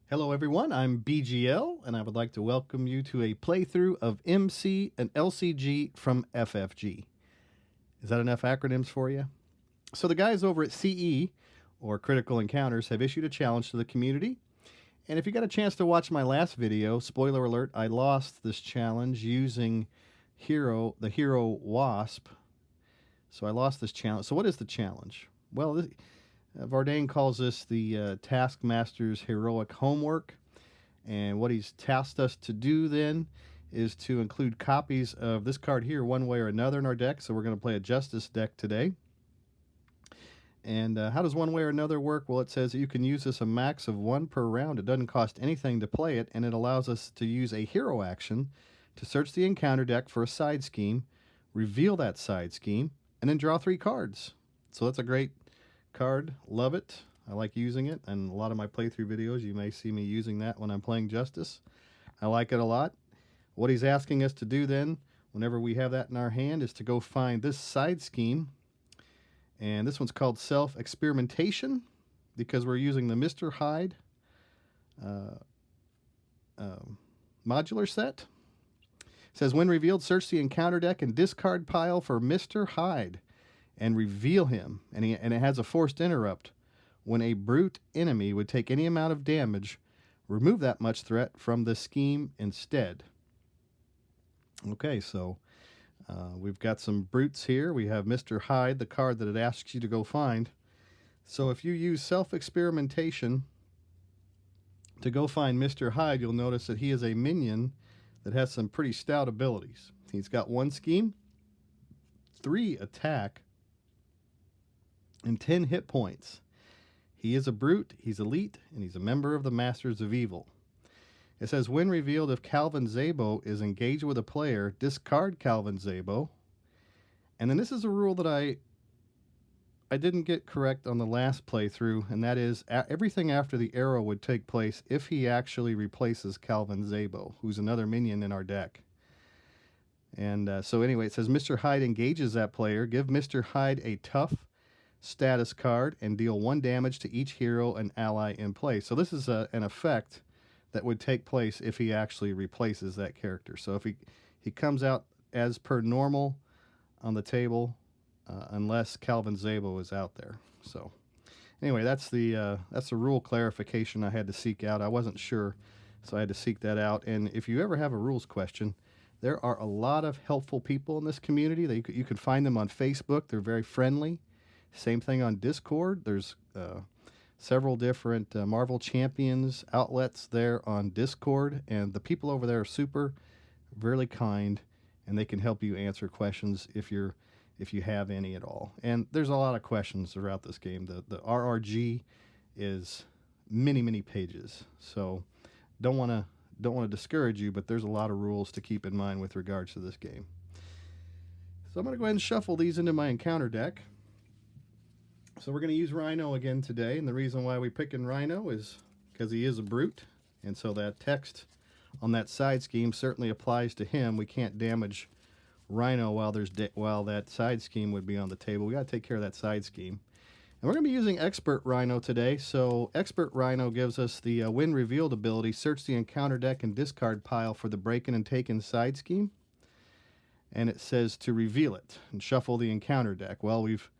Hello everyone, I'm BGL and I would like to welcome you to a playthrough of MC and LCG from FFG. Is that enough acronyms for you? So the guys over at CE, or Critical Encounters, have issued a challenge to the community. And if you got a chance to watch my last video, spoiler alert, I lost this challenge using the hero Wasp. So I lost this challenge. So what is the challenge? Well, Vardain calls this the Taskmaster's heroic homework. And what he's tasked us to do then is to include copies of this card here one way or another in our deck. So we're going to play a Justice deck today. And how does one way or another work? Well, it says that you can use this a max of one per round. It doesn't cost anything to play it, and it allows us to use a hero action to search the encounter deck for a side scheme, reveal that side scheme, and then draw 3 cards. So that's a great card. Love it. I like using it, and a lot of my playthrough videos, you may see me using that when I'm playing Justice. I like it a lot. What he's asking us to do then, whenever we have that in our hand, is to go find this side scheme. And this one's called Self-Experimentation because we're using the Mr. Hyde modular set. It says, when revealed, search the encounter deck and discard pile for Mr. Hyde and reveal him. And it has a forced interrupt. When a brute enemy would take any amount of damage, remove that much threat from the scheme instead. Okay, so we've got some brutes here. We have Mr. Hyde, the card that it asks you to go find. So if you use Self-Experimentation to go find Mr. Hyde, you'll notice that he is a minion that has some pretty stout abilities. He's got 1 scheme, 3 attack, and 10 hit points. He is a brute, he's elite, and he's a member of the Masters of Evil. It says, when revealed, if Calvin Zabo is engaged with a player, discard Calvin Zabo. And then this is a rule that I didn't get correct on the last playthrough, and that is everything after the arrow would take place if he actually replaces Calvin Zabo, who's another minion in our deck. And so anyway, it says Mr. Hyde engages that player. Give Mr. Hyde a tough status card and deal 1 damage to each hero and ally in play. So this is an effect that would take place if he actually replaces that character. So if he comes out as per normal on the table, unless Calvin Zabo is out there. So anyway, that's the rule clarification I had to seek out. I wasn't sure, so I had to seek that out. And if you ever have a rules question, there are a lot of helpful people in this community. You can find them on Facebook. They're very friendly. Same thing on Discord. There's several different Marvel Champions outlets there on Discord, and the people over there are really kind, and they can help you answer questions if you have any at all. And there's a lot of questions throughout this game. The RRG is many pages, so don't want to discourage you, but there's a lot of rules to keep in mind with regards to this game. So I'm going to go ahead and shuffle these into my encounter deck. So we're going to use Rhino again today, and the reason why we're picking Rhino is because he is a brute, and so that text on that side scheme certainly applies to him. We can't damage Rhino while that side scheme would be on the table. We got to take care of that side scheme. And we're going to be using Expert Rhino today. So Expert Rhino gives us the when revealed ability, search the encounter deck and discard pile for the break-in and take-in side scheme. And it says to reveal it and shuffle the encounter deck. Well, we've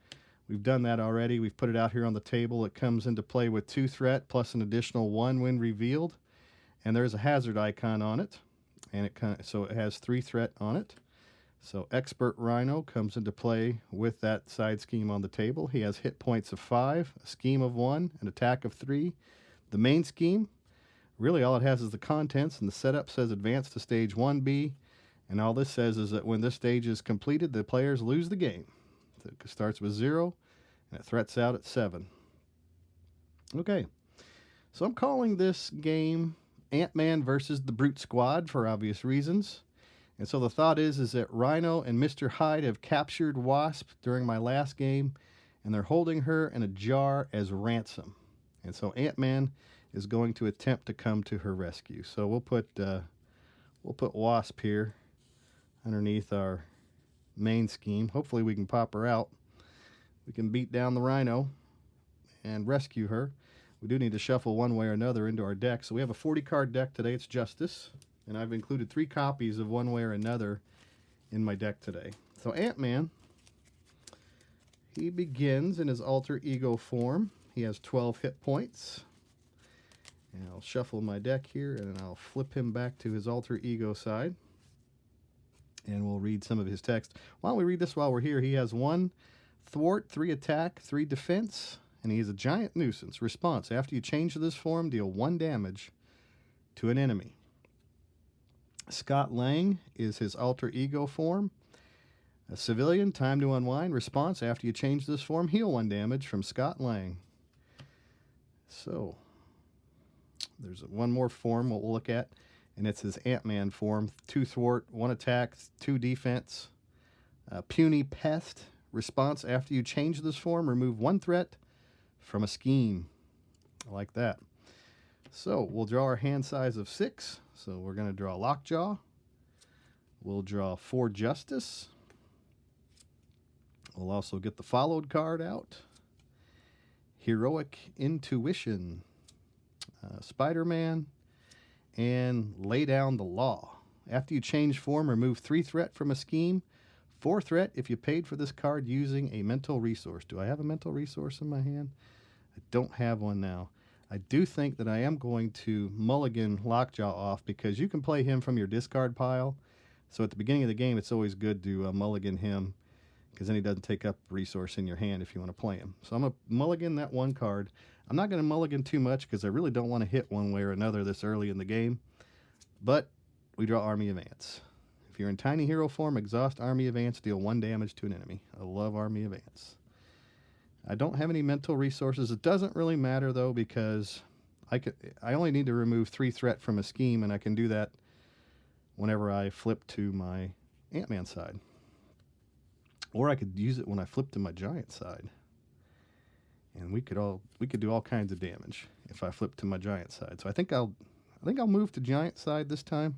done that already. We've put it out here on the table. It comes into play with 2 threat plus an additional 1 when revealed. And there's a hazard icon on it. And so it has 3 threat on it. So Expert Rhino comes into play with that side scheme on the table. He has hit points of 5, a scheme of 1, an attack of 3. The main scheme, really all it has is the contents, and the setup says advance to stage 1B. And all this says is that when this stage is completed, the players lose the game. So it starts with 0, and it threats out at 7. Okay, so I'm calling this game Ant-Man versus the Brute Squad for obvious reasons. And so the thought is that Rhino and Mr. Hyde have captured Wasp during my last game, and they're holding her in a jar as ransom. And so Ant-Man is going to attempt to come to her rescue. So we'll put Wasp here underneath our main scheme. Hopefully we can pop her out. We can beat down the Rhino and rescue her. we do need to shuffle one way or another into our deck. So we have a 40-card deck today. It's Justice. And I've included 3 copies of one way or another in my deck today. So Ant-Man, he begins in his alter ego form. He has 12 hit points. And I'll shuffle my deck here, and I'll flip him back to his alter ego side. And we'll read some of his text. Why don't we read this while we're here? He has 1 thwart, 3 attack, 3 defense, and he's a giant nuisance. Response: after you change this form, deal 1 damage to an enemy. Scott Lang is his alter ego form. A civilian, time to unwind. Response: after you change this form, heal 1 damage from Scott Lang. So, there's one more form we'll look at, and it's his Ant-Man form. 2 thwart, 1 attack, 2 defense. Puny Pest. Response: after you change this form, remove 1 threat from a scheme. I like that. So, we'll draw our hand size of 6. So, we're going to draw Lockjaw. We'll draw 4 Justice. We'll also get the followed card out. Heroic Intuition. Spider-Man. And Lay Down the Law. After you change form, remove 3 threat from a scheme. 4 threat if you paid for this card using a mental resource. Do I have a mental resource in my hand? I don't have one now. I do think that I am going to mulligan Lockjaw off because you can play him from your discard pile. So at the beginning of the game, it's always good to mulligan him because then he doesn't take up resource in your hand if you want to play him. So I'm going to mulligan that 1 card. I'm not going to mulligan too much because I really don't want to hit one way or another this early in the game. But we draw Army of Ants. If you're in Tiny Hero form, exhaust Army of Ants, deal 1 damage to an enemy. I love Army of Ants. I don't have any mental resources. It doesn't really matter, though, because I only need to remove 3 threat from a scheme, and I can do that whenever I flip to my Ant-Man side. Or I could use it when I flip to my Giant side. And we could do all kinds of damage if I flip to my Giant side. So I think I'll move to Giant side this time.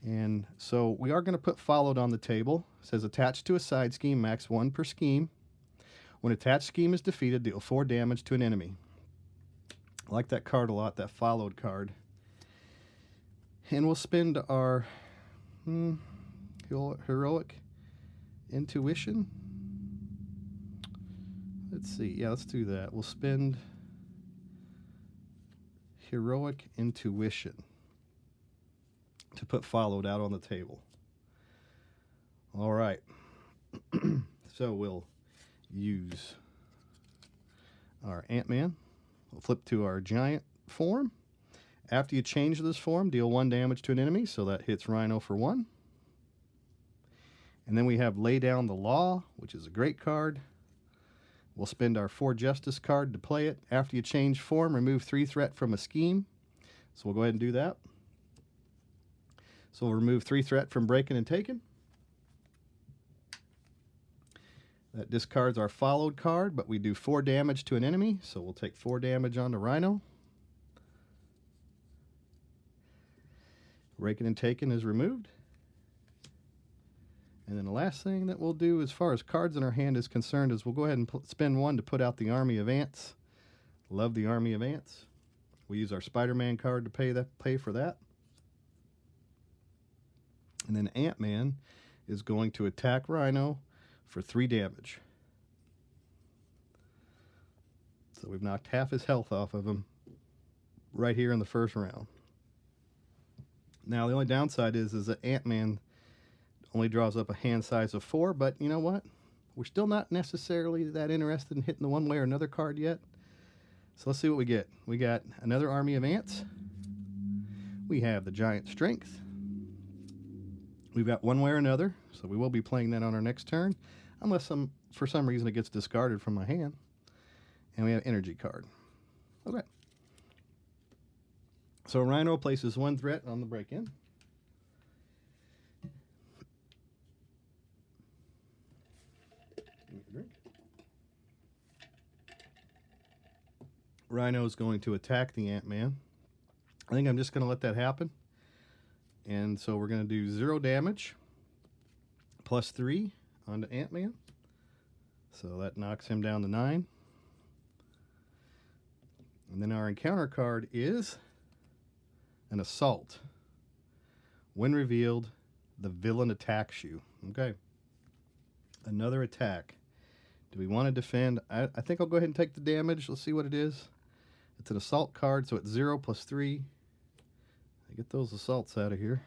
And so we are going to put followed on the table. It says attached to a side scheme, max 1 per scheme. When attached scheme is defeated, deal 4 damage to an enemy. I like that card a lot, that followed card. And we'll spend our heroic intuition. Let's see. Yeah, let's do that. We'll spend heroic intuition to put followed out on the table. All right. So we'll use our Ant-Man. We'll flip to our Giant form. After you change this form, deal 1 damage to an enemy, so that hits Rhino for 1. And then we have Lay Down the Law, which is a great card. We'll spend our 4 Justice card to play it. After you change form, remove 3 threat from a scheme. So we'll go ahead and do that. So we'll remove 3 threat from Breaking and Taken. That discards our followed card, but we do 4 damage to an enemy, so we'll take 4 damage on the Rhino. Breaking and Taken is removed. And then the last thing that we'll do as far as cards in our hand is concerned is we'll go ahead and spend 1 to put out the Army of Ants. Love the Army of Ants. We use our Spider-Man card to pay for that. And then Ant-Man is going to attack Rhino for 3 damage. So we've knocked half his health off of him right here in the first round. Now the only downside is that Ant-Man only draws up a hand size of 4, but you know what? We're still not necessarily that interested in hitting the one way or another card yet. So let's see what we get. We got another Army of Ants. We have the Giant Strength. We've got one way or another, so we will be playing that on our next turn, unless for some reason it gets discarded from my hand. And we have Energy card. Okay. So Rhino places 1 threat on the break-in. Rhino is going to attack the Ant-Man. I think I'm just going to let that happen. And so we're going to do 0 damage plus 3 onto Ant-Man. So that knocks him down to 9. And then our encounter card is an Assault. When revealed, the villain attacks you. Okay. Another attack. Do we want to defend? I think I'll go ahead and take the damage. Let's see what it is. It's an Assault card, so it's 0 plus 3. Get those assaults out of here.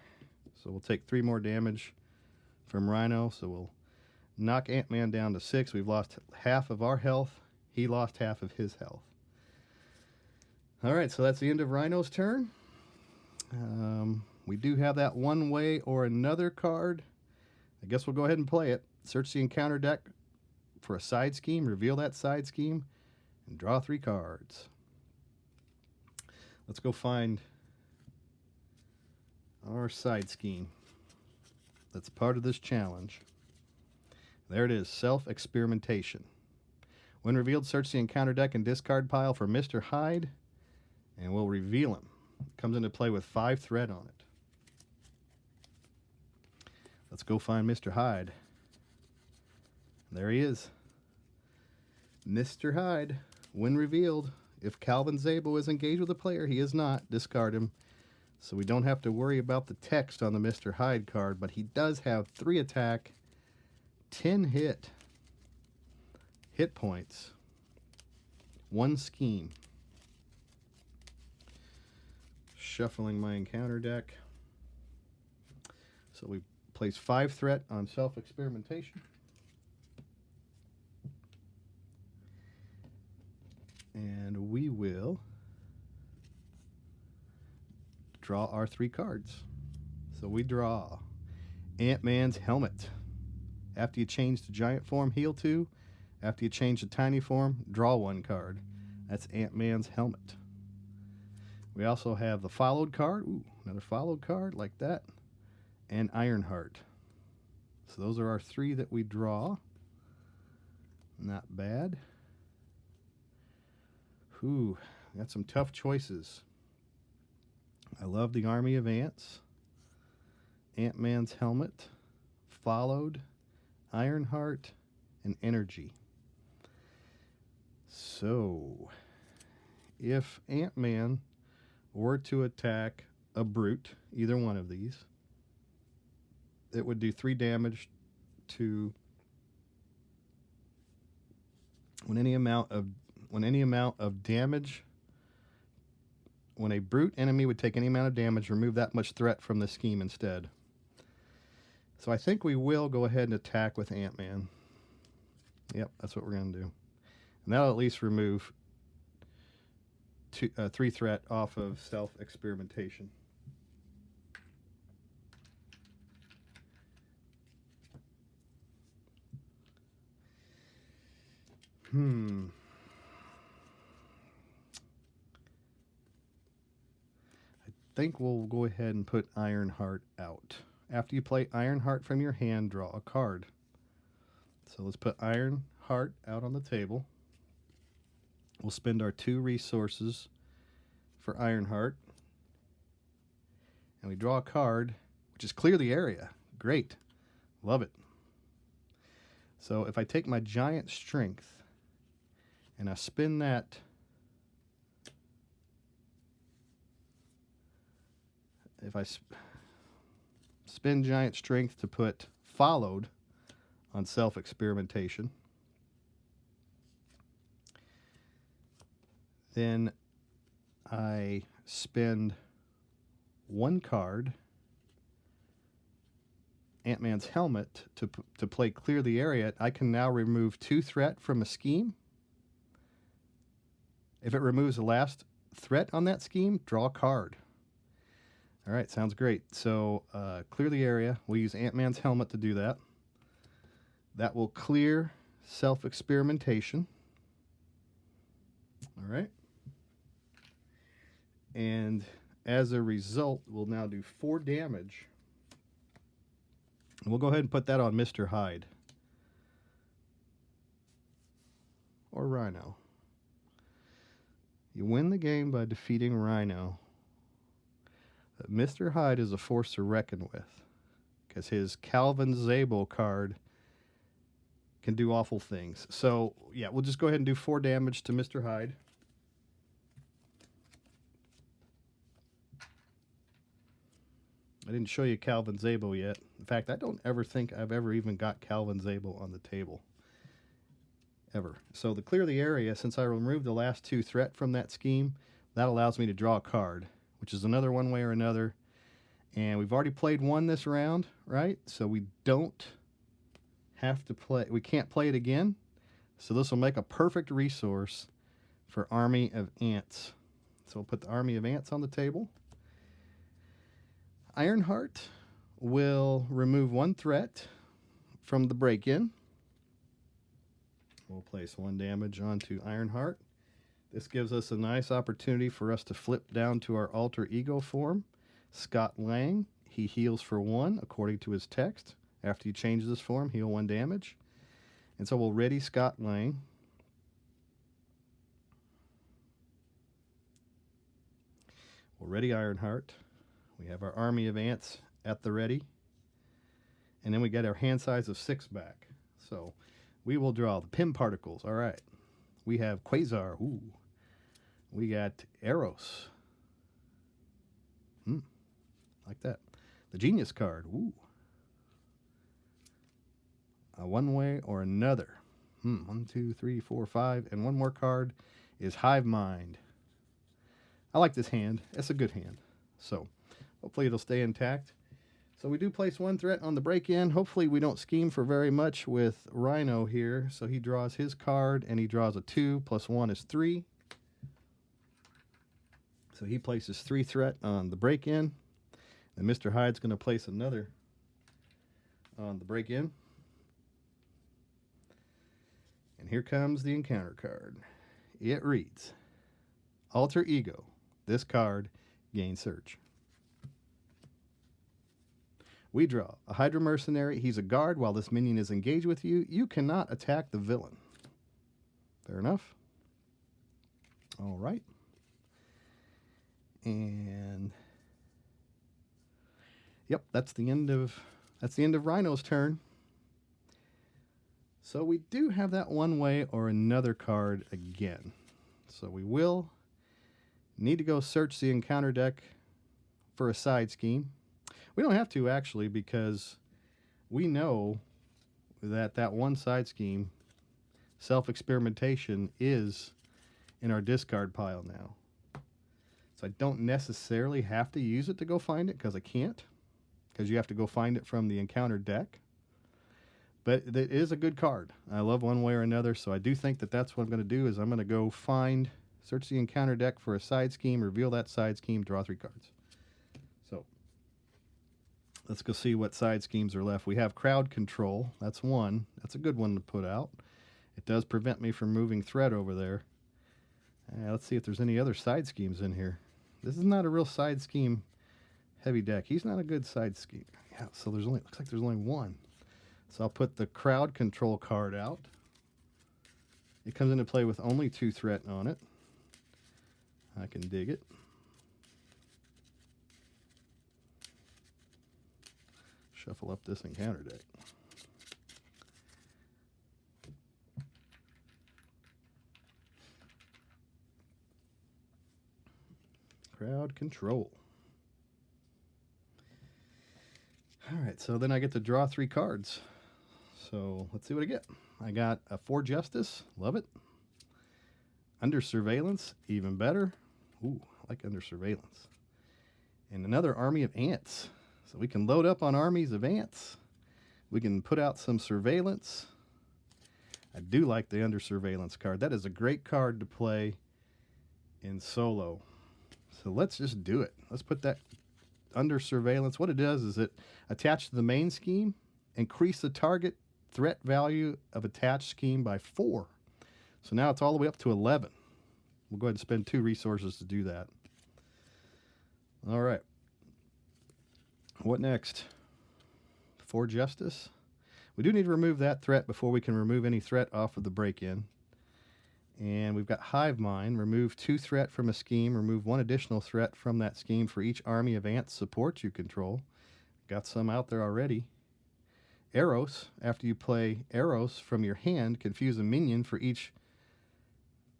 So we'll take 3 more damage from Rhino. So we'll knock Ant-Man down to 6. We've lost half of our health. He lost half of his health. All right, so that's the end of Rhino's turn. We do have that one way or another card. I guess we'll go ahead and play it. Search the encounter deck for a side scheme, reveal that side scheme, and draw 3 cards. Let's go find our side scheme that's part of this challenge. There it is, self-experimentation. When revealed, search the encounter deck and discard pile for Mr. Hyde, and we'll reveal him. It comes into play with 5 threat on it. Let's go find Mr. Hyde. There he is. Mr. Hyde, when revealed, if Calvin Zabel is engaged with a player, he is not. Discard him. So we don't have to worry about the text on the Mr. Hyde card, but he does have 3 attack, 10 hit points, 1 scheme. Shuffling my encounter deck. So we place 5 threat on self-experimentation. And we will draw our 3 cards. So we draw Ant-Man's Helmet. After you change to giant form, heal 2. After you change to tiny form, draw 1 card. That's Ant-Man's Helmet. We also have the followed card. Ooh, another followed card like that. And Ironheart. So those are our 3 that we draw. Not bad. Ooh, got some tough choices. I love the Army of Ants. Ant-Man's Helmet. Followed. Ironheart. And Energy. So, if Ant-Man were to attack a brute, either one of these, it would do 3 damage to when any amount of damage. When a brute enemy would take any amount of damage, remove that much threat from the scheme instead. So I think we will go ahead and attack with Ant-Man. Yep, that's what we're going to do. And that'll at least remove 3 threat off of self-experimentation. I think we'll go ahead and put Ironheart out. After you play Ironheart from your hand, draw a card. So let's put Ironheart out on the table. We'll spend our 2 resources for Ironheart. And we draw a card, which is Clear the Area. Great. Love it. So if I take my Giant Strength and I spin that, if I spin Giant Strength to put Followed on self-experimentation, then I spend 1 card, Ant-Man's Helmet, to play Clear the Area. I can now remove 2 threat from a scheme. If it removes the last threat on that scheme, draw a card. All right, sounds great. So Clear the Area. We'll use Ant-Man's Helmet to do that. That will clear self-experimentation. All right. And as a result, we'll now do 4 damage. And we'll go ahead and put that on Mr. Hyde. Or Rhino. You win the game by defeating Rhino. But Mr. Hyde is a force to reckon with, because his Calvin Zabel card can do awful things. So, yeah, we'll just go ahead and do 4 damage to Mr. Hyde. I didn't show you Calvin Zabel yet. In fact, I don't ever think I've ever even got Calvin Zabel on the table. Ever. So to clear the area, since I removed the last 2 threat from that scheme, that allows me to draw a card, which is another one way or another. And we've already played one this round, right? So we don't have to play, we can't play it again. So this will make a perfect resource for Army of Ants. So we'll put the Army of Ants on the table. Ironheart will remove 1 threat from the break-in. We'll place 1 damage onto Ironheart. This gives us a nice opportunity for us to flip down to our alter ego form, Scott Lang. He heals for 1 according to his text. After you change this form, heal 1 damage. And so we'll ready Scott Lang. We'll ready Ironheart. We have our Army of Ants at the ready. And then we get our hand size of 6 back. So we will draw the Pym particles. All right. We have Quasar. Ooh. We got Eros. Like that. The Genius card. Ooh. One way or another. 1, 2, 3, 4, 5. And one more card is Hive Mind. I like this hand. It's a good hand. So hopefully it'll stay intact. So we do place 1 threat on the break-in. Hopefully we don't scheme for very much with Rhino here. So he draws his card, and he draws a 2, plus 1 is 3. So he places 3 threat on the break-in. And Mr. Hyde's going to place another on the break-in. And here comes the encounter card. It reads, Alter Ego. This card gains search. We draw a Hydra Mercenary. He's a guard. While this minion is engaged with you, you cannot attack the villain. Fair enough. All right. And yep, that's the end of Rhino's turn. So we do have that one way or another card again. So we will need to go search the encounter deck for a side scheme. We don't have to, actually, because we know that that one side scheme, self-experimentation, is in our discard pile now. So I don't necessarily have to use it to go find it, because I can't, because you have to go find it from the encounter deck. But it is a good card. I love one way or another, so I do think that that's what I'm going to do, is I'm going to go search the encounter deck for a side scheme, reveal that side scheme, draw 3 cards. So let's go see what side schemes are left. We have Crowd Control. That's 1. That's a good one to put out. It does prevent me from moving threat over there. Let's see if there's any other side schemes in here. This is not a real side scheme heavy deck. He's not a good side scheme. Yeah, so looks like there's only 1. So I'll put the Crowd Control card out. It comes into play with only 2 threat on it. I can dig it. Shuffle up this encounter deck. Crowd Control. All right, so then I get to draw 3 cards. So let's see what I get. I got a 4 Justice. Love it. Under Surveillance. Even better. Ooh, I like Under Surveillance. And another Army of Ants. So we can load up on armies of ants. We can put out some surveillance. I do like the Under Surveillance card. That is a great card to play in solo. So let's just do it. Let's put that Under Surveillance. What it does is it attaches to the main scheme, increase the target threat value of attached scheme by 4. So now it's all the way up to 11. We'll go ahead and spend 2 resources to do that. All right. What next? 4 Justice. We do need to remove that threat before we can remove any threat off of the break-in. And we've got Hive Mind. Remove 2 threat from a scheme. Remove 1 additional threat from that scheme for each army of ants support you control. Got some out there already. Eros. After you play Eros from your hand, confuse a minion for each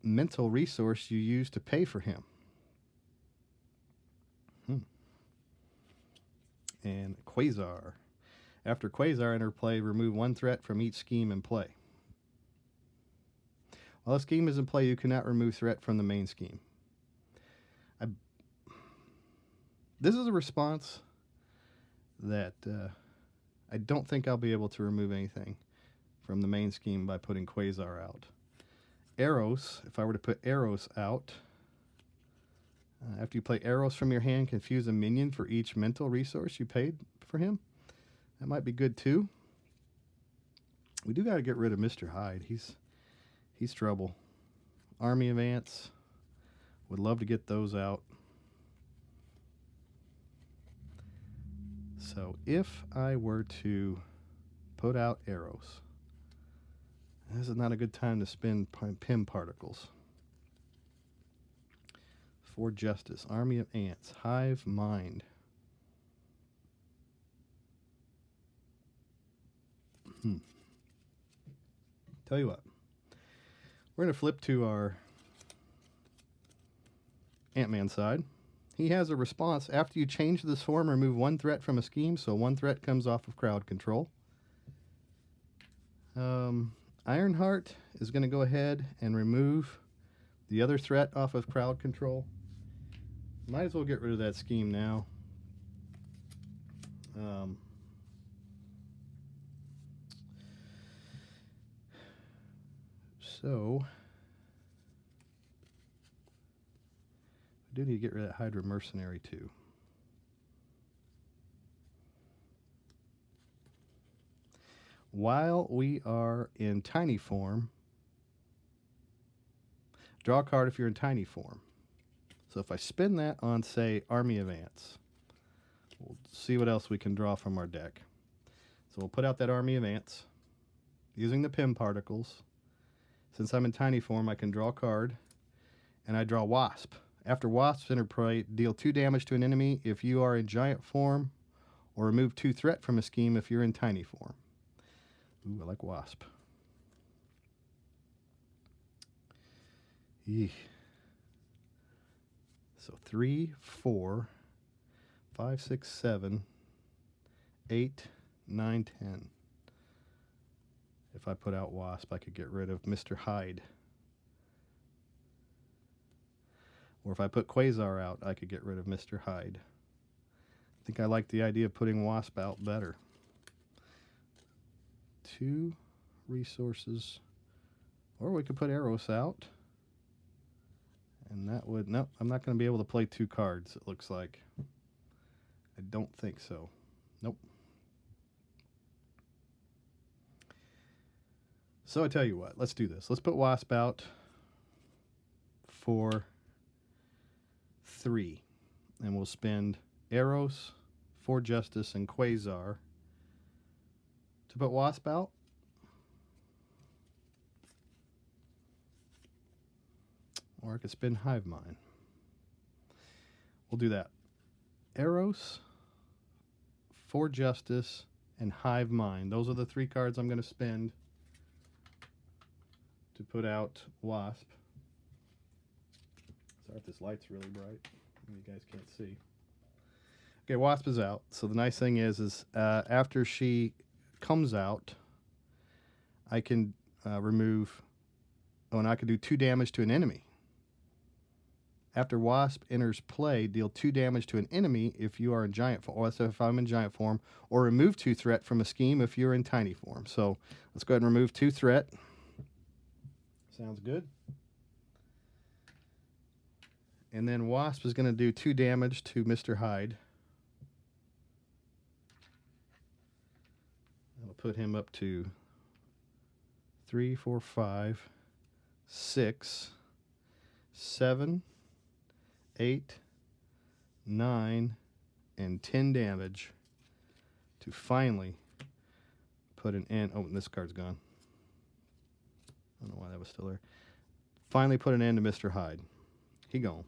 mental resource you use to pay for him. and Quasar. After Quasar enter play, remove one threat from each scheme in play. While a scheme is in play, you cannot remove threat from the main scheme. This is a response that I don't think I'll be able to remove anything from the main scheme by putting Quasar out. Arrows, if I were to put Arrows out, after you play Arrows from your hand, confuse a minion for each mental resource you paid for him. That might be good too. We do got to get rid of Mr. Hyde. He's trouble. Army of Ants, would love to get those out. So if I were to put out Arrows, this is not a good time to spend Pim particles. For Justice, Army of Ants, Hive Mind. Tell you what, we're going to flip to our Ant-Man side. He has a response. After you change this form, remove one threat from a scheme, so one threat comes off of crowd control. Ironheart is going to go ahead and remove the other threat off of crowd control. Might as well get rid of that scheme now. So I do need to get rid of that Hydra Mercenary too. While we are in tiny form, draw a card if you're in tiny form. So if I spin that on, say, Army of Ants, we'll see what else we can draw from our deck. So we'll put out that Army of Ants using the Pim particles. Since I'm in tiny form, I can draw a card, and I draw Wasp. After Wasp's interplay, deal 2 damage to an enemy if you are in giant form, or remove 2 threat from a scheme if you're in tiny form. Ooh, I like Wasp. Eek. So 3, 4, 5, 6, 7, 8, 9, 10. If I put out Wasp, I could get rid of Mr. Hyde. Or if I put Quasar out, I could get rid of Mr. Hyde. I think I like the idea of putting Wasp out better. 2 resources. Or we could put Arrows out. And that would... Nope, I'm not going to be able to play 2 cards, it looks like. I don't think so. Nope. So I tell you what, let's do this. Let's put Wasp out for 3. And we'll spend Arrows, For Justice, and Quasar to put Wasp out. Or I could spend Hive Mind. We'll do that. Arrows, For Justice, and Hive Mind. Those are the 3 cards I'm going to spend to put out Wasp. Sorry if this light's really bright. You guys can't see. Okay, Wasp is out. So the nice thing is after she comes out, I can remove... Oh, and I can do 2 damage to an enemy. After Wasp enters play, deal 2 damage to an enemy if you are in giant form. So if I'm in giant form, or remove 2 threat from a scheme if you're in tiny form. So let's go ahead and remove 2 threat. Sounds good. And then Wasp is going to do 2 damage to Mr. Hyde. That'll put him up to 3, 4, 5, 6, 7, 8, 9, and 10 damage to finally put an end. Oh, and this card's gone. I don't know why that was still there. Finally put an end to Mr. Hyde. He gone.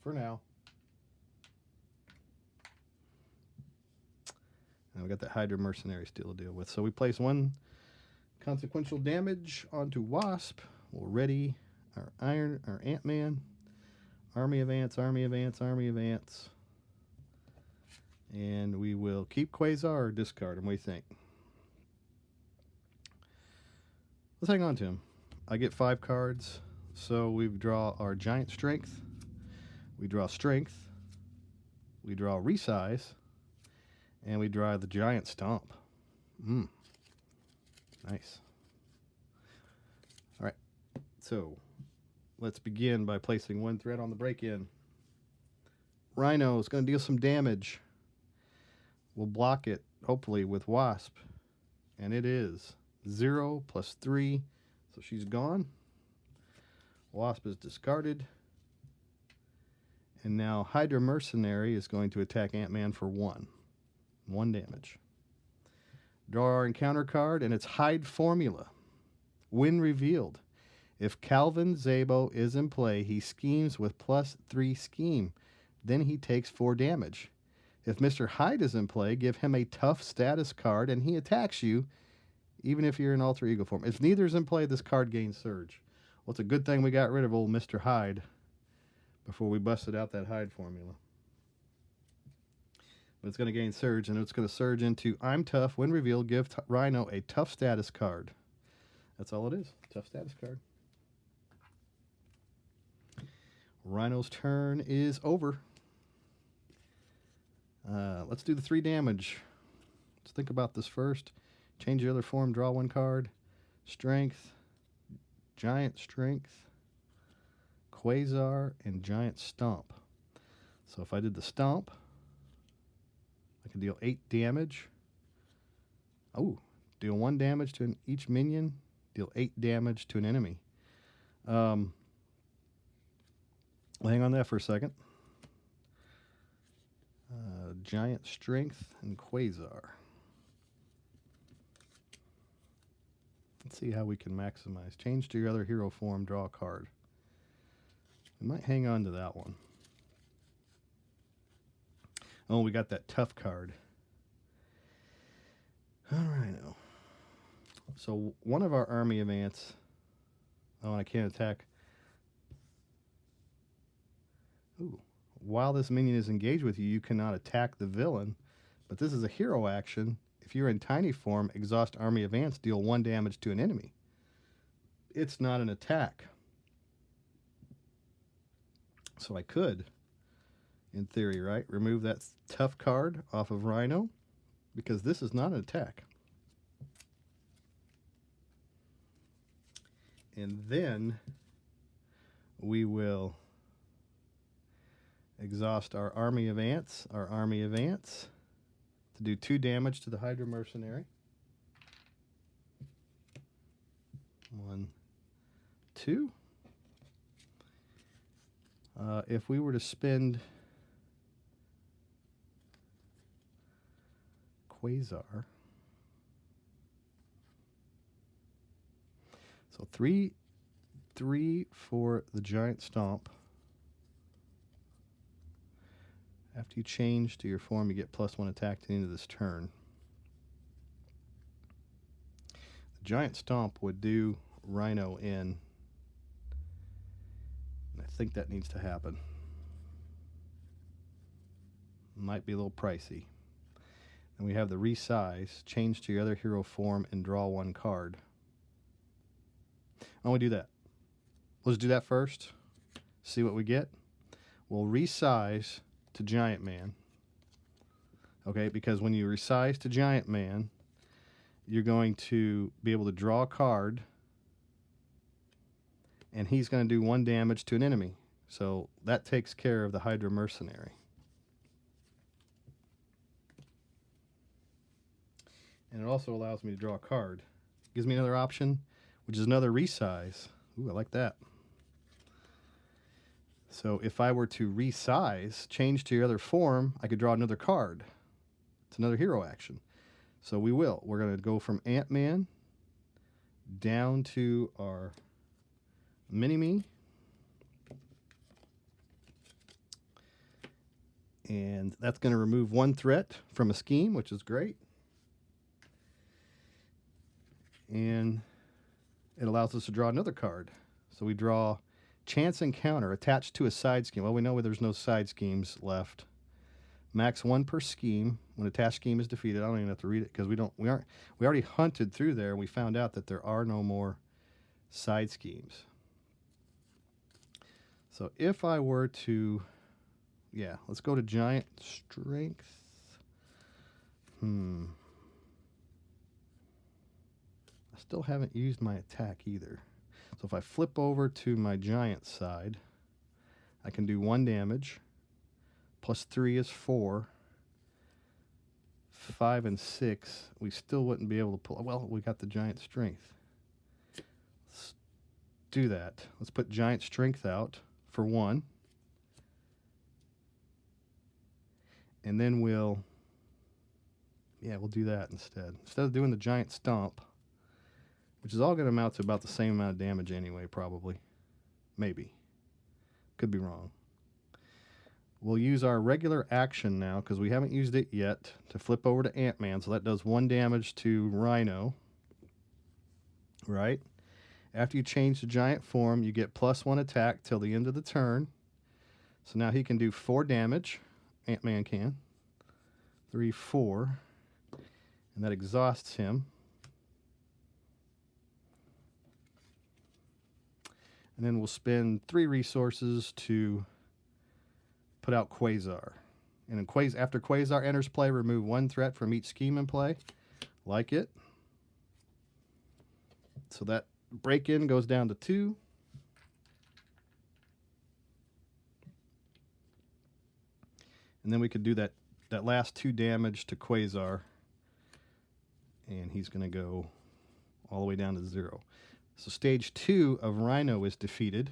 For now. And we got that Hydra Mercenary still to deal with. So we place 1 consequential damage onto Wasp. We'll ready our Ant-Man. Army of Ants, Army of Ants, Army of Ants. And we will keep Quasar or discard him. What do you think? Let's hang on to him. I get 5 cards, so we draw our Giant Strength. We draw Strength. We draw Resize. And we draw the Giant Stomp. Nice. All right. So let's begin by placing 1 threat on the break-in. Rhino is going to deal some damage. We'll block it, hopefully, with Wasp. And it is 0 plus 3. So she's gone. Wasp is discarded. And now Hydra Mercenary is going to attack Ant-Man for 1. 1 damage. Draw our encounter card, and it's Hyde Formula. When revealed, if Calvin Zabo is in play, he schemes with +3 scheme. Then he takes 4 damage. If Mr. Hyde is in play, give him a tough status card, and he attacks you, even if you're in alter ego form. If neither is in play, this card gains Surge. Well, it's a good thing we got rid of old Mr. Hyde before we busted out that Hyde formula. But it's going to gain Surge, and it's going to surge into I'm tough. When revealed, give Rhino a tough status card. That's all it is. Tough status card. Rhino's turn is over. Let's do the 3 damage. Let's think about this first. Change the other form, draw 1 card. Strength, Giant Strength, Quasar, and Giant Stomp. So if I did the Stomp, I can deal 8 damage. Oh, deal 1 damage to each minion. Deal 8 damage to an enemy. Hang on that for a second. Giant Strength and Quasar. Let's see how we can maximize. Change to your other hero form, draw a card. We might hang on to that one. Oh, we got that tough card. All right. So one of our army of ants. Oh, and I can't attack. Ooh. While this minion is engaged with you, you cannot attack the villain. But this is a hero action. If you're in tiny form, exhaust army of ants, deal 1 damage to an enemy. It's not an attack. So I could, in theory, right, remove that tough card off of Rhino, because this is not an attack. And then we will exhaust our army of ants, to do 2 damage to the Hydra Mercenary. 1, 2. If we were to spend Quasar, so 3 for the Giant Stomp. After you change to your form, you get +1 attack to the end of this turn. The Giant Stomp would do Rhino in. And I think that needs to happen. Might be a little pricey. And we have the Resize. Change to your other hero form and draw 1 card. Why don't we do that? Let's do that first. See what we get. We'll Resize to Giant Man. Okay, because when you resize to Giant Man, you're going to be able to draw a card, and he's going to do 1 damage to an enemy. So that takes care of the Hydra Mercenary. And it also allows me to draw a card. Gives me another option, which is another Resize. Ooh, I like that. So if I were to resize, change to your other form, I could draw another card. It's another hero action. So we will. We're going to go from Ant-Man down to our Mini-Me. And that's going to remove 1 threat from a scheme, which is great. And it allows us to draw another card. So we draw Chance Encounter attached to a side scheme. Well, we know there's no side schemes left. Max 1 per scheme. When a task scheme is defeated, I don't even have to read it because we already hunted through there and we found out that there are no more side schemes. So if I were to, yeah, let's go to giant strength. I still haven't used my attack either. So if I flip over to my giant side, I can do 1 damage. Plus 3 is 4. 5 and 6, we still wouldn't be able to pull. Well, we got the giant strength. Let's do that. Let's put giant strength out for 1. And then we'll do that instead. Instead of doing the giant stomp, which is all going to amount to about the same amount of damage anyway, probably. Maybe. Could be wrong. We'll use our regular action now, because we haven't used it yet, to flip over to Ant-Man. So that does 1 damage to Rhino. Right? After you change the giant form, you get +1 attack till the end of the turn. So now he can do 4 damage. Ant-Man can. 3, 4. And that exhausts him. And then we'll spend 3 resources to put out Quasar. And after Quasar enters play, remove 1 threat from each scheme in play. Like it. So that break-in goes down to 2. And then we could do that last 2 damage to Quasar. And he's going to go all the way down to 0. So stage 2 of Rhino is defeated.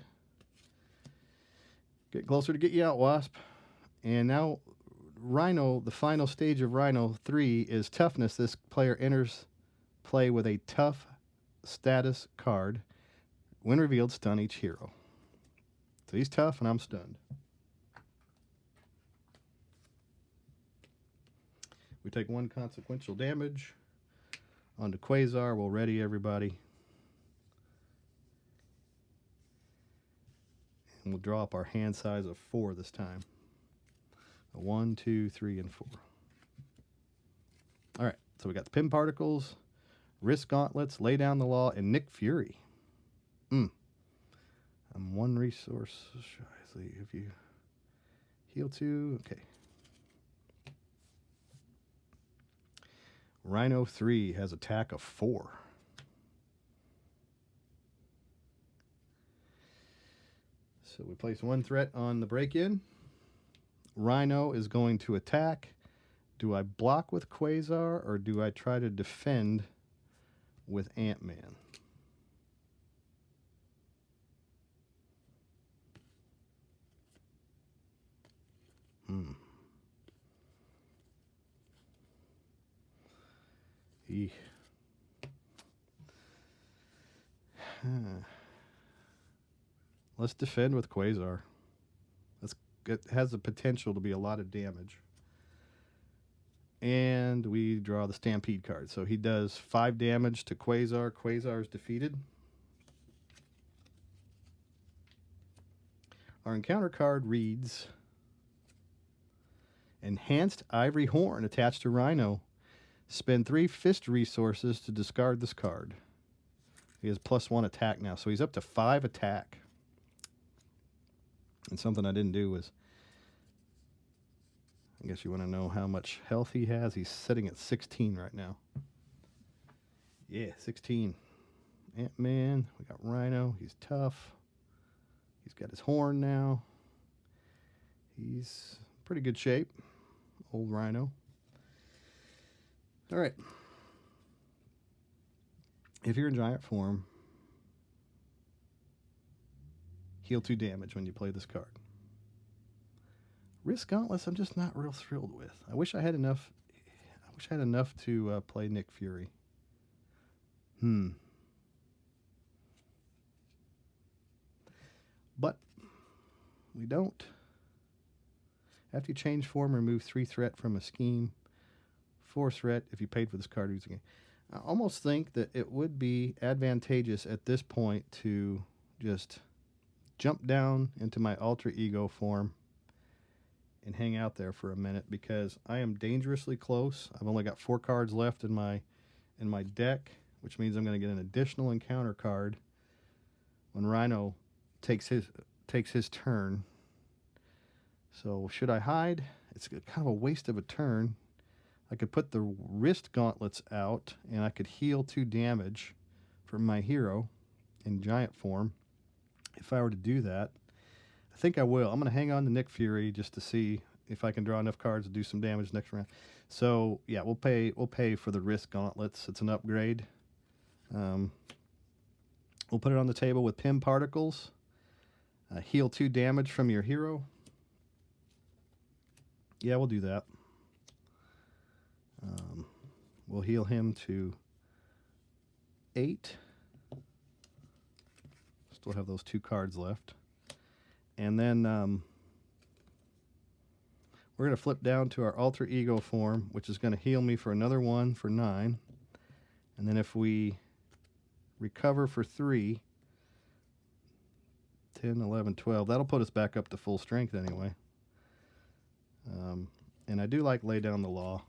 Get closer to get you out, Wasp. And now Rhino, the final stage of Rhino 3 is toughness. This player enters play with a tough status card. When revealed, stun each hero. So he's tough and I'm stunned. We take 1 consequential damage. Onto Quasar. We'll ready everybody. And we'll draw up our hand size of 4 this time. 1, 2, 3, and 4. All right. So we got the Pin Particles, Risk Gauntlets, Lay Down the Law, and Nick Fury. I'm 1 resource shy. If you heal 2, okay. Rhino 3 has attack of 4. So we place 1 threat on the break-in. Rhino is going to attack. Do I block with Quasar or do I try to defend with Ant-Man? Let's defend with Quasar. It has the potential to be a lot of damage. And we draw the Stampede card. So he does 5 damage to Quasar. Quasar is defeated. Our encounter card reads Enhanced Ivory Horn attached to Rhino. Spend 3 fist resources to discard this card. He has +1 attack now, so he's up to 5 attack. And something I didn't do was, I guess you want to know how much health he has. He's sitting at 16 right now. Yeah, 16. Ant-Man, we got Rhino. He's tough. He's got his horn now. He's in pretty good shape. Old Rhino. All right. If you're in giant form, heal 2 damage when you play this card. Risk Gauntlets, I'm just not real thrilled with. I wish I had enough. To play Nick Fury. But we don't. After you change form, remove 3 threat from a scheme. 4 threat if you paid for this card using it. I almost think that it would be advantageous at this point to just jump down into my alter ego form and hang out there for a minute because I am dangerously close. I've only got 4 cards left in my deck, which means I'm going to get an additional encounter card when Rhino takes his turn. So should I hide? It's kind of a waste of a turn. I could put the wrist gauntlets out, and I could heal 2 damage from my hero in giant form. If I were to do that, I think I will. I'm going to hang on to Nick Fury just to see if I can draw enough cards to do some damage next round. So yeah, we'll pay for the wrist gauntlets. It's an upgrade. We'll put it on the table with Pim Particles. Heal 2 damage from your hero. Yeah, we'll do that. We'll heal him to 8. Still have those 2 cards left. And then we're going to flip down to our alter ego form, which is going to heal me for another 1 for 9. And then if we recover for 3, 10, 11, 12, that'll put us back up to full strength anyway. And I do like Lay Down the Law,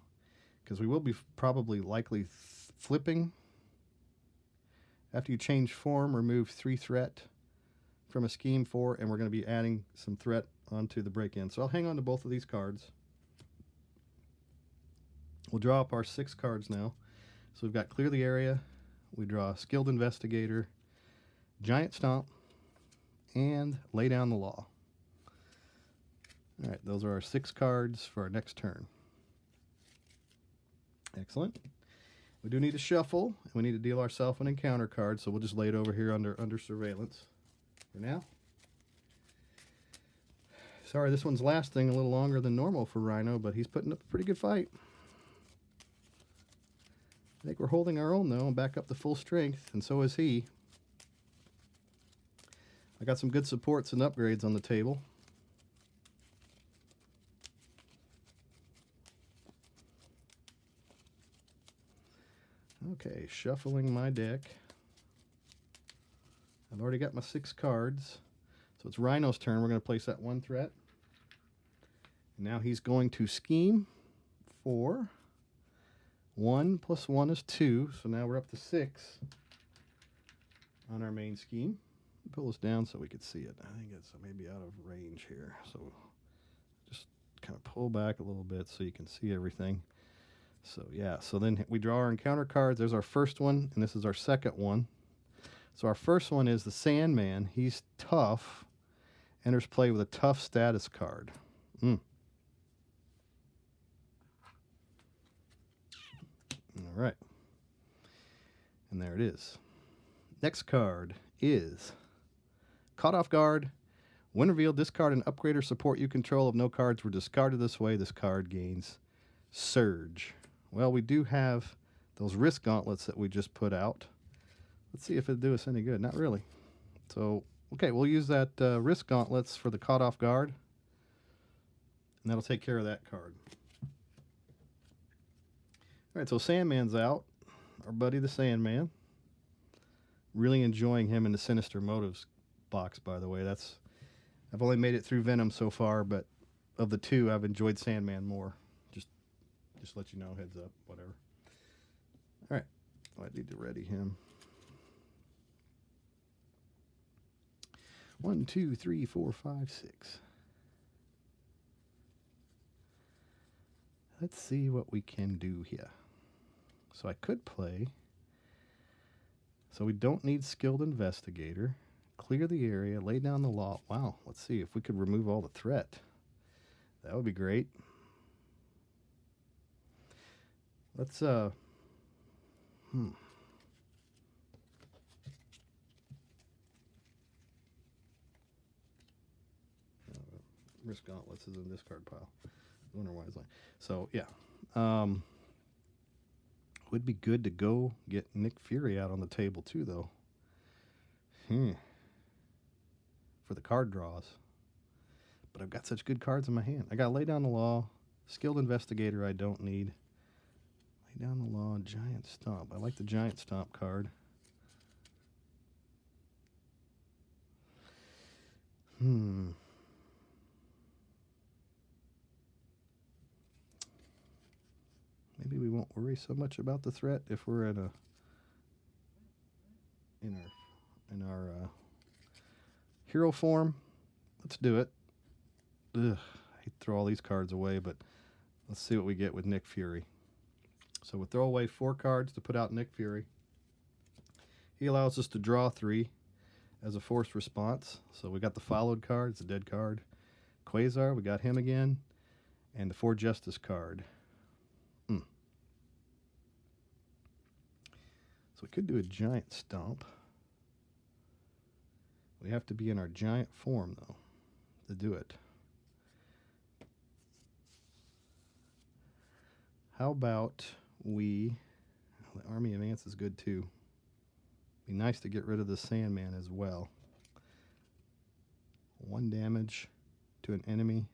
because we will be probably likely flipping. After you change form, remove 3 threat from a scheme 4, and we're going to be adding some threat onto the break-in. So I'll hang on to both of these cards. We'll draw up our 6 cards now. So we've got Clear the Area, we draw Skilled Investigator, Giant Stomp, and Lay Down the Law. All right, those are our 6 cards for our next turn. Excellent. We do need to shuffle, and we need to deal ourselves an encounter card, so we'll just lay it over here under surveillance for now. Sorry, this one's lasting a little longer than normal for Rhino, but he's putting up a pretty good fight. I think we're holding our own, though, and back up to full strength, and so is he. I got some good supports and upgrades on the table. Okay, shuffling my deck. I've already got my 6 cards. So it's Rhino's turn. We're going to place that 1 threat. And now he's going to scheme for 1 plus 1 is 2. So now we're up to 6 on our main scheme. Pull this down so we could see it. I think it's maybe out of range here. So just kind of pull back a little bit so you can see everything. So yeah, so then we draw our encounter cards. There's our first one, and this is our second one. So our first one is the Sandman. He's tough. Enters play with a tough status card. All right. And there it is. Next card is Caught Off Guard. When revealed, discard an upgrade or support you control. If no cards were discarded this way, this card gains Surge. Well, we do have those wrist gauntlets that we just put out. Let's see if it'll do us any good. Not really. So, okay, we'll use that wrist gauntlets for the Caught Off Guard. And that'll take care of that card. All right, so Sandman's out. Our buddy the Sandman. Really enjoying him in the Sinister Motives box, by the way. I've only made it through Venom so far, but of the 2, I've enjoyed Sandman more. Just let you know, heads up, whatever. All right, I need to ready him. 1, 2, 3, 4, 5, 6. Let's see what we can do here. So I could play. So we don't need Skilled Investigator. Clear the area, lay down the law. Wow, let's see if we could remove all the threat. That would be great. Let's, Risk Gauntlets is in this card pile. I wonder why it's like. So, yeah. Would be good to go get Nick Fury out on the table, too, though. For the card draws. But I've got such good cards in my hand. I got Lay Down the Law, Skilled Investigator I don't need. Lay Down the Law, Giant Stomp. I like the Giant Stomp card. so much about the threat if we're in our hero form. Let's do it. Ugh, I hate to throw all these cards away, but let's see what we get with Nick Fury. So we'll throw away 4 cards to put out Nick Fury. He allows us to draw 3 as a forced response. So we got the followed card, it's a dead card. Quasar, we got him again. And the 4 Justice card. So we could do a giant stomp. We have to be in our giant form, though, to do it. How about the Army of Ants is good, too. Be nice to get rid of the Sandman as well. 1 damage to an enemy.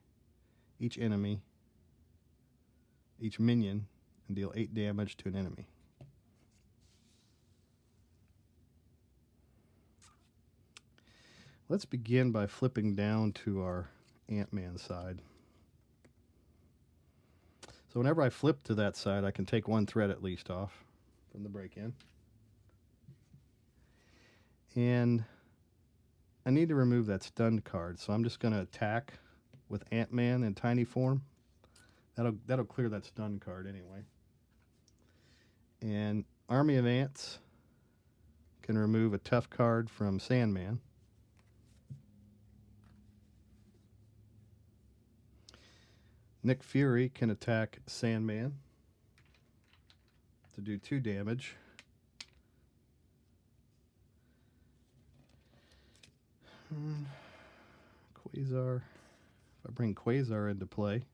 Each minion, and deal 8 damage to an enemy. Let's begin by flipping down to our Ant-Man side. So whenever I flip to that side, I can take 1 threat at least off from the break-in. And I need to remove that stunned card, so I'm just going to attack with Ant-Man in tiny form. That'll clear that stun card anyway. And Army of Ants can remove a tough card from Sandman. Nick Fury can attack Sandman to do 2 damage. Quasar. If I bring Quasar into play,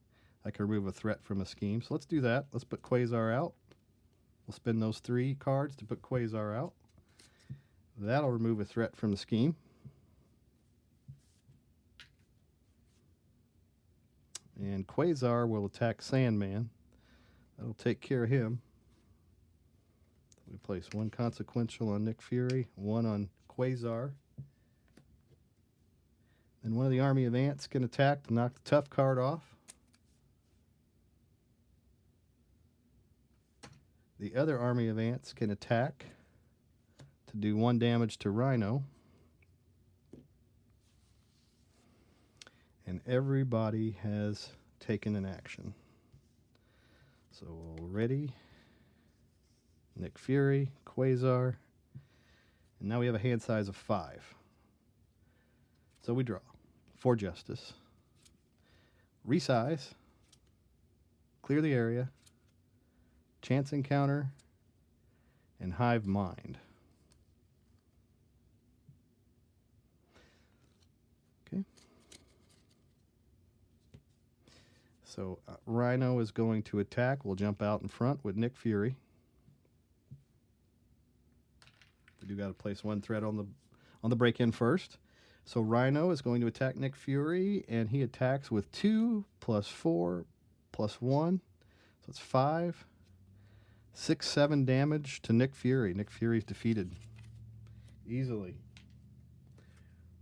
I can remove a threat from a scheme. So let's do that. Let's put Quasar out. We'll spend those 3 cards to put Quasar out. That'll remove a threat from the scheme. And Quasar will attack Sandman. That'll take care of him. We place 1 consequential on Nick Fury, 1 on Quasar. And one of the Army of Ants can attack to knock the tough card off. The other Army of Ants can attack to do 1 damage to Rhino. And everybody has taken an action. So ready, Nick Fury, Quasar, and now we have a hand size of 5. So we draw 4 Justice, resize, clear the area, chance encounter, and hive mind. Okay. So Rhino is going to attack. We'll jump out in front with Nick Fury. We do got to place 1 threat on the break-in first. So Rhino is going to attack Nick Fury, and he attacks with 2 plus 4 plus 1. So it's 5, 6, 7 damage to Nick Fury. Nick Fury's defeated easily.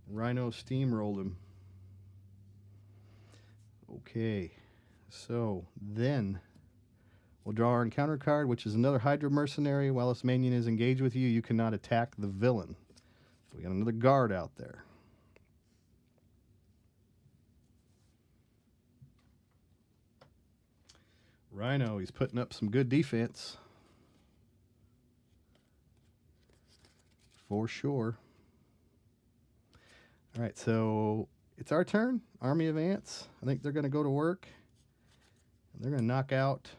Rhino steamrolled him. Okay, so then we'll draw our encounter card, which is another Hydra mercenary. While this minion is engaged with you, you cannot attack the villain. So we got another guard out there. Rhino, he's putting up some good defense. For sure. All right, so it's our turn. Army of Ants. I think they're going to go to work. And they're going to knock out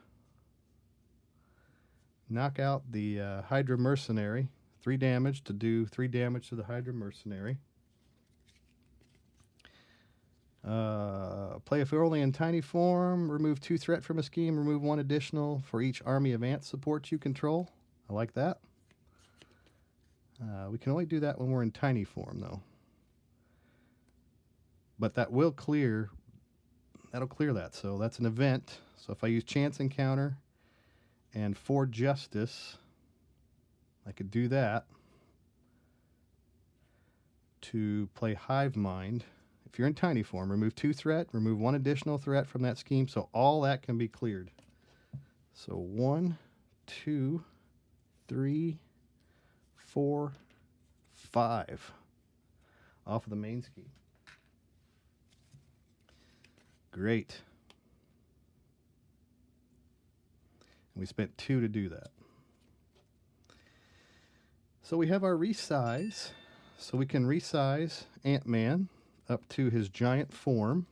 the Hydra mercenary. 3 damage to do 3 damage to the Hydra mercenary. Play if we're only in tiny form, remove 2 threat from a scheme, remove 1 additional for each Army of Ants support you control. I like that. We can only do that when we're in tiny form, though. But that will clear, that'll clear that. So that's an event. So if I use chance encounter and 4 justice, I could do that to play hive mind. If you're in tiny form, remove 2 threat, remove 1 additional threat from that scheme, so all that can be cleared. So 1, 2, 3, 4, 5 off of the main ski. Great. And we spent 2 to do that. So we have our resize. So we can resize Ant-Man up to his giant form.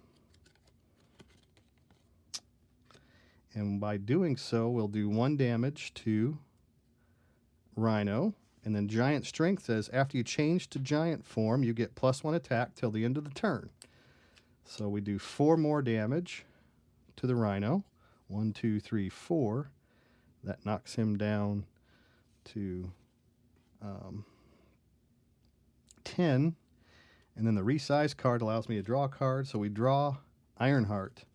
And by doing so, we'll do 1 damage to Rhino. And then Giant Strength says after you change to giant form, you get +1 attack till the end of the turn. So we do 4 more damage to the Rhino. 1, 2, 3, 4. That knocks him down to 10. And then the resize card allows me to draw a card. So we draw Ironheart.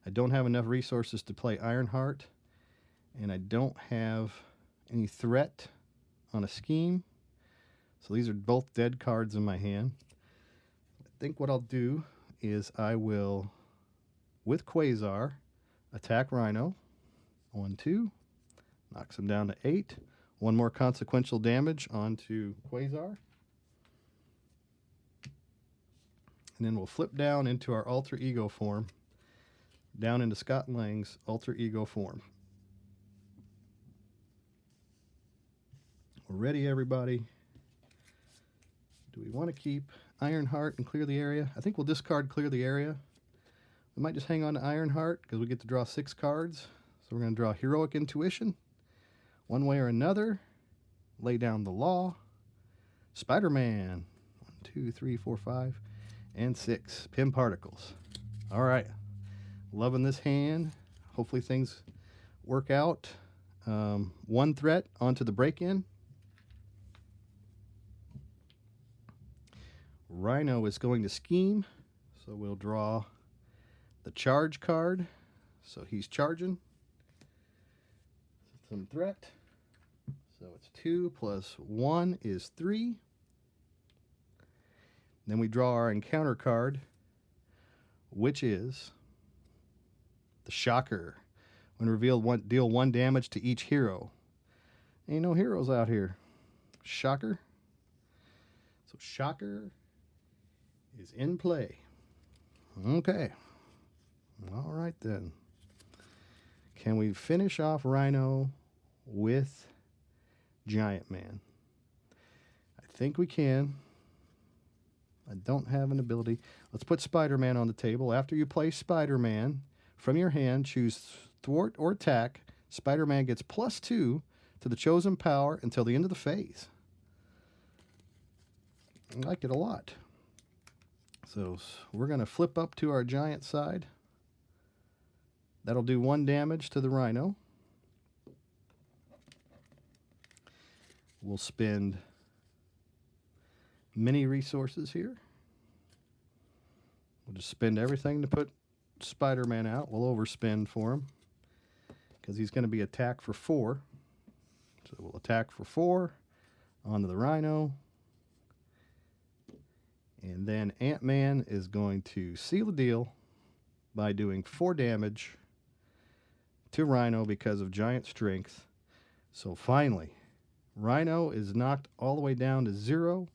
I don't have enough resources to play Ironheart, and I don't have any threat on a scheme. So these are both dead cards in my hand. I think what I'll do is I will, with Quasar, attack Rhino. 1, 2. Knocks him down to 8. 1 more consequential damage onto Quasar. And then we'll flip down into our alter ego form. Down into Scott Lang's alter ego form. We're ready, everybody. Do we want to keep Ironheart and clear the area? I think we'll discard clear the area. We might just hang on to Ironheart because we get to draw 6 cards. So we're going to draw Heroic Intuition. One way or another. Lay down the law. Spider-Man. 1, 2, 3, 4, 5, and 6. Pim Particles. All right. Loving this hand. Hopefully things work out. 1 threat onto the break-in. Rhino is going to scheme, so we'll draw the charge card. So he's charging. Some threat. So it's 2 plus 1 is 3. Then we draw our encounter card, which is the Shocker. When revealed, deal 1 damage to each hero. Ain't no heroes out here. Shocker. So Shocker is in play. Okay. All right then. Can we finish off Rhino with Giant Man? I think we can. I don't have an ability. Let's put Spider-Man on the table. After you play Spider-Man, from your hand, choose Thwart or Attack. Spider-Man gets +2 to the chosen power until the end of the phase. I like it a lot. So we're going to flip up to our giant side. That'll do 1 damage to the Rhino. We'll spend many resources here. We'll just spend everything to put Spider-Man out. We'll overspend for him because he's going to be attacked for 4. So we'll attack for 4 onto the Rhino. And then Ant-Man is going to seal the deal by doing 4 damage to Rhino because of giant strength. So finally, Rhino is knocked all the way down to 0.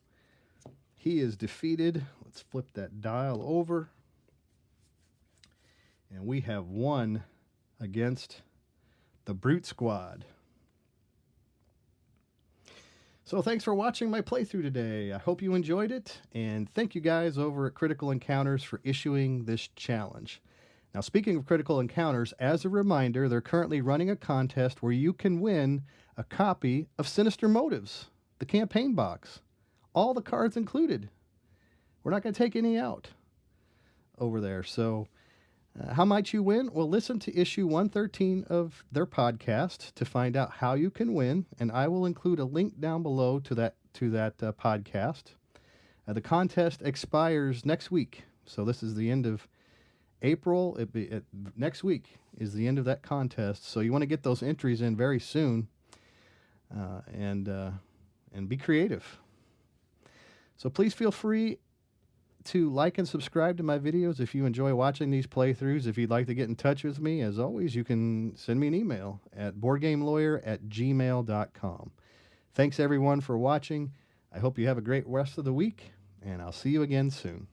He is defeated. Let's flip that dial over. And we have won against the Brute Squad. So thanks for watching my playthrough today. I hope you enjoyed it. And thank you guys over at Critical Encounters for issuing this challenge. Now, speaking of Critical Encounters, as a reminder, they're currently running a contest where you can win a copy of Sinister Motives, the campaign box. All the cards included. We're not going to take any out over there. So how might you win? Well, listen to issue 113 of their podcast to find out how you can win. And I will include a link down below to that podcast. The contest expires next week. So this is the end of April. Next week is the end of that contest. So you want to get those entries in very soon and be creative. So please feel free to like and subscribe to my videos if you enjoy watching these playthroughs. If you'd like to get in touch with me, as always, you can send me an email at boardgamelawyer@gmail.com. Thanks, everyone, for watching. I hope you have a great rest of the week, and I'll see you again soon.